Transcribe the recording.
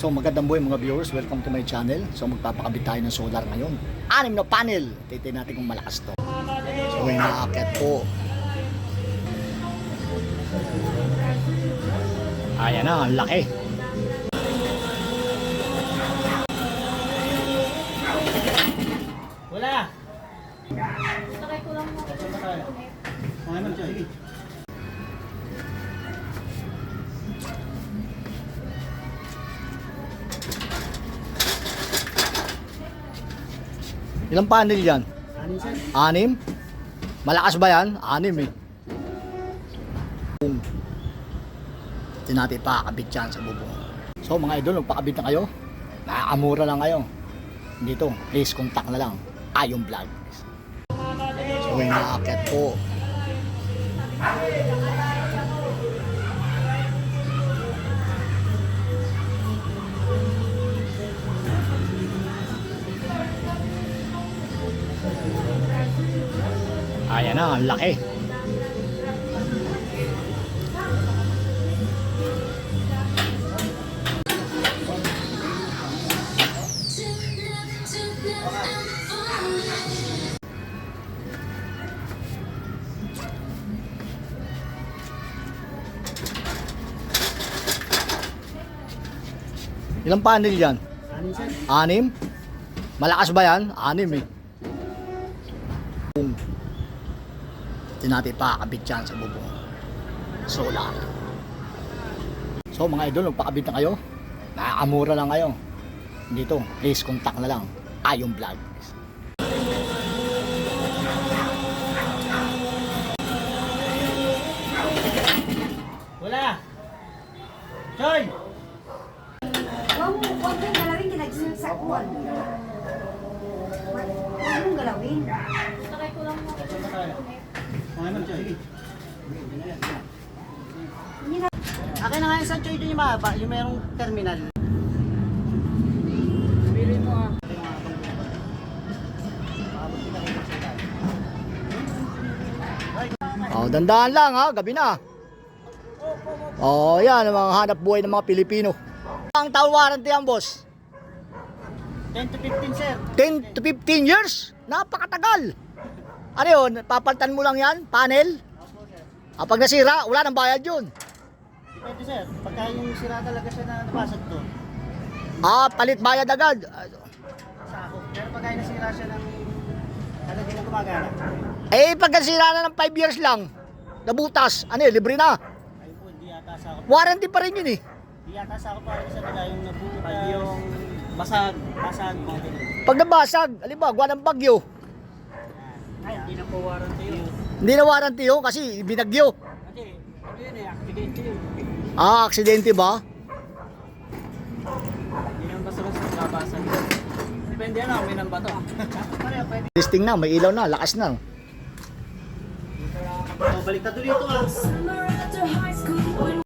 So magandang buhay mga viewers, welcome to my channel. So magpapakabit tayo ng solar ngayon. 6 na panel. Titingnan natin kung malakas to. So may naakyat po. Ayan na, ang laki. Wala. Sakay ko lang mo. Sige. Ilang panel yan? Anin sir? 6? Malakas ba yan? 6 eh. Hindi natin pakakabit yan sa bubong. So mga idol, magpakabit na kayo. Nakakamura lang kayo. Dito, please contact na lang. Ayong Vlog. So may naakyat po. Ayan na, ang laki. Ilang panel yan? Anin sir? 6? Malakas ba yan? 6 eh. Hindi natin pakakabit yan sa bubong. Solar. So mga idol, magpakabit na kayo. Nakakamura lang kayo. Dito, please contact na lang. Ayong Vlog. Wala. Joy! Huwag mong galawin, kinagsakwan. Huwag mong galawin. Sakay ko lang mo. Sige. Akin na nga yung sa Choy doon yung mahaba, yung merong terminal. Pili mo ah. Oh, dandahan lang ha, gabi na. Oh, yan ang mga hanap buhay ng mga Pilipino. Ang taon warranty yan, boss? 10 to 15 sir. 10 to 15 years? Napakatagal. Ano yun? Papalitan mo lang yan? Panel? Pag nasira, wala nang bayad yun. Depende sir, pagka yung sira talaga siya na nabasag to, Palit bayad agad. sako. Pero pagka yung nasira siya ng talaga na gumagana, Pag nasira na ng 5 years lang, nabutas, libre na. ayun po, hindi yata sako. Warranty pa rin yun eh. Hindi yata sako para sa nila yung nabutas, yung basag, mga ganun. Pag nabasag, halimbawa, gawa ng bagyo, Ay, hindi na po warranty yun. hindi na warranty yun kasi binagyo. Kasi, ano yun eh, accident yun. Aksidente ba? Hindi naman basta-basta babasag. Depende yan, may nang bato. Pareho, pwede. Listing na, may ilaw na, lakas na. So, balik na dito ah.